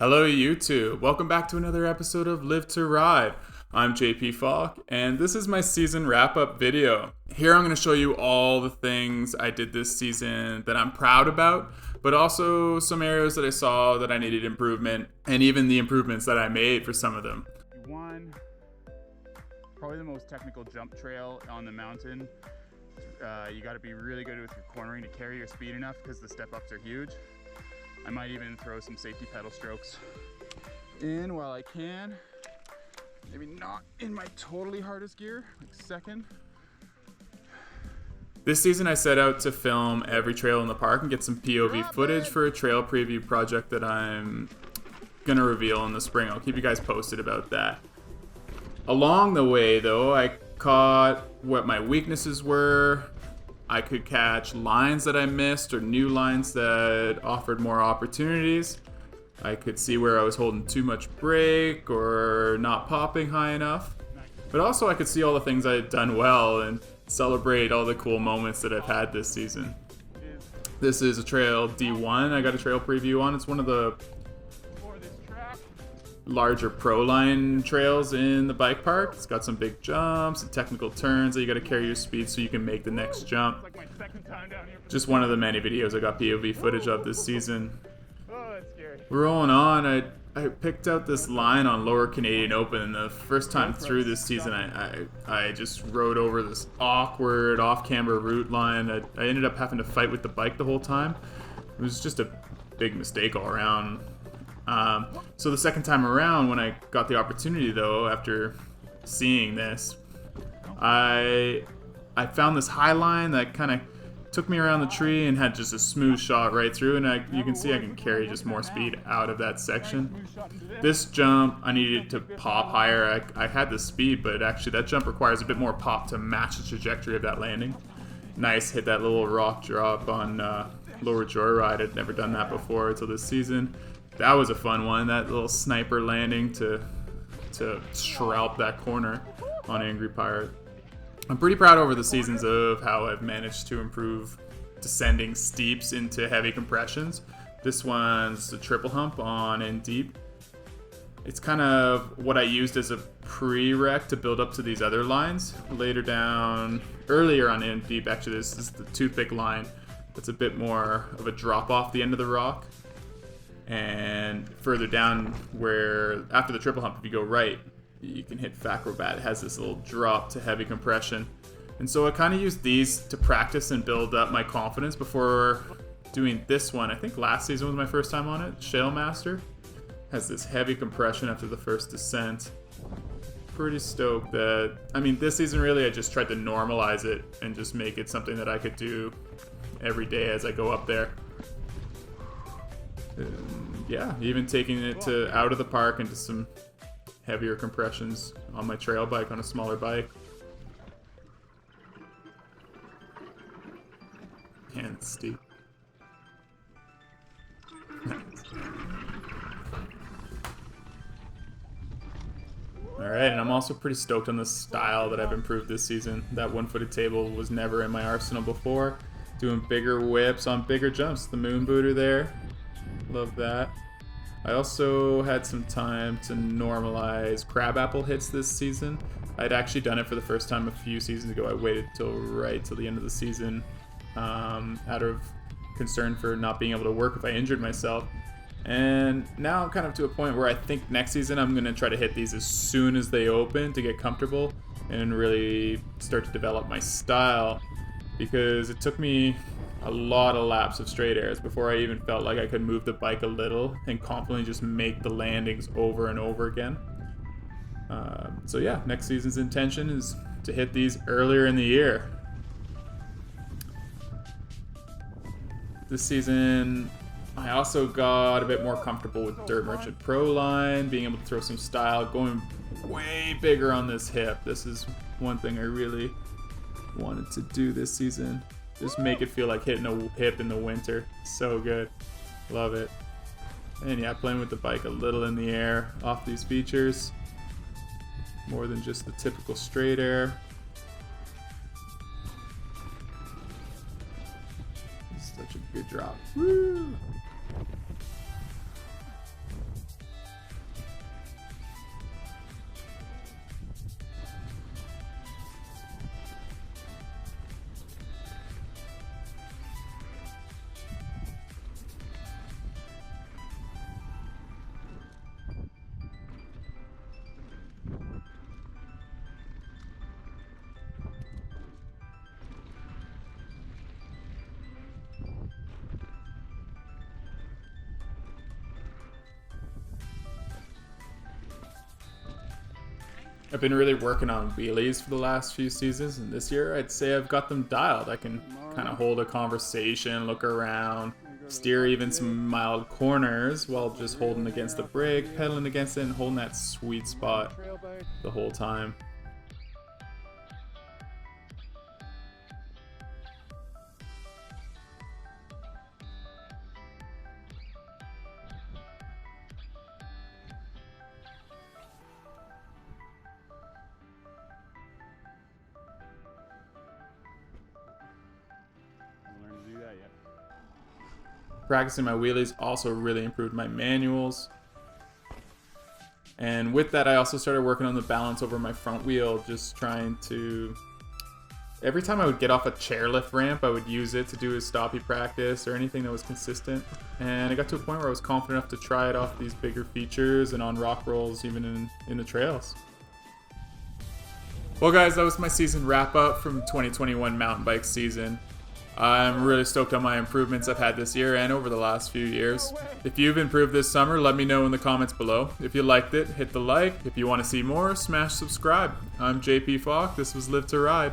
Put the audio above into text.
Hello YouTube, welcome back to another episode of Live to Ride. I'm JP Falk and this is my season wrap-up video. Here I'm going to show you all the things I did this season that I'm proud about, but also some areas that I saw that I needed improvement and even the improvements that I made for some of them. One, probably the most technical jump trail on the mountain. You got to be really good with your cornering to carry your speed enough because the step-ups are huge. I might even throw some safety pedal strokes in while I can. Maybe not in my totally hardest gear, like second. This season I set out to film every trail in the park and get some POV footage for a trail preview project that I'm gonna reveal in the spring. I'll keep you guys posted about that. Along the way though, I caught what my weaknesses were. I could catch lines that I missed or new lines that offered more opportunities. I could see where I was holding too much brake or not popping high enough. But also I could see all the things I had done well and celebrate all the cool moments that I've had this season. This is a trail D1 I got a trail preview on. It's one of the larger pro line trails in the bike park. It's got some big jumps and technical turns that you got to carry your speed so you can make the next jump. Just one of the many videos I got POV footage of this season. Rolling on, I picked out this line on Lower Canadian Open, and the first time through this season I just rode over this awkward off-camber route line. I ended up having to fight with the bike the whole time. It was just a big mistake all around. So the second time around, when I got the opportunity though, after seeing this, I found this high line that kind of took me around the tree and had just a smooth shot right through, and you can see I can carry just more speed out of that section. This jump, I needed to pop higher. I had the speed, but actually that jump requires a bit more pop to match the trajectory of that landing. Nice, hit that little rock drop on Lower Joyride. I'd never done that before until this season. That was a fun one, that little sniper landing to scalp that corner on Angry Pirate. I'm pretty proud over the seasons of how I've managed to improve descending steeps into heavy compressions. This one's a triple hump on In Deep. It's kind of what I used as a prereq to build up to these other lines. Earlier on In Deep, actually this is the toothpick line. That's a bit more of a drop off the end of the rock. And further down, where after the triple hump, if you go right, you can hit Crabapples. It has this little drop to heavy compression. And so I kind of used these to practice and build up my confidence before doing this one. I think last season was my first time on it. Shale Master has this heavy compression after the first descent. Pretty stoked that, this season really I just tried to normalize it and just make it something that I could do every day as I go up there. Yeah, even taking it out of the park into some heavier compressions on my trail bike on a smaller bike. And it's steep. Alright, and I'm also pretty stoked on the style that I've improved this season. That one-footed table was never in my arsenal before. Doing bigger whips on bigger jumps. The moon booter there. Love that. I also had some time to normalize crabapple hits this season. I'd actually done it for the first time a few seasons ago. I waited till the end of the season out of concern for not being able to work if I injured myself. And now I'm kind of to a point where I think next season I'm going to try to hit these as soon as they open to get comfortable and really start to develop my style, because it took me a lot of laps of straight airs before I even felt like I could move the bike a little and confidently just make the landings over and over again. So yeah, next season's intention is to hit these earlier in the year. This season, I also got a bit more comfortable with Dirt Merchant Pro line, being able to throw some style, going way bigger on this hip. This is one thing I really wanted to do this season. Just make it feel like hitting a hip in the winter. So good. Love it. And yeah, playing with the bike a little in the air off these features. More than just the typical straight air. Such a good drop. Woo! I've been really working on wheelies for the last few seasons, and this year I'd say I've got them dialed. I can kind of hold a conversation, look around, steer even some mild corners while just holding against the brake, pedaling against it, and holding that sweet spot the whole time. Practicing my wheelies also really improved my manuals. And with that, I also started working on the balance over my front wheel, just trying to... Every time I would get off a chairlift ramp, I would use it to do a stoppie practice or anything that was consistent. And I got to a point where I was confident enough to try it off these bigger features and on rock rolls, even in the trails. Well guys, that was my season wrap up from 2021 mountain bike season. I'm really stoked on my improvements I've had this year and over the last few years. If you've improved this summer, let me know in the comments below. If you liked it, hit the like. If you want to see more, smash subscribe. I'm JP Falk. This was Live to Ride.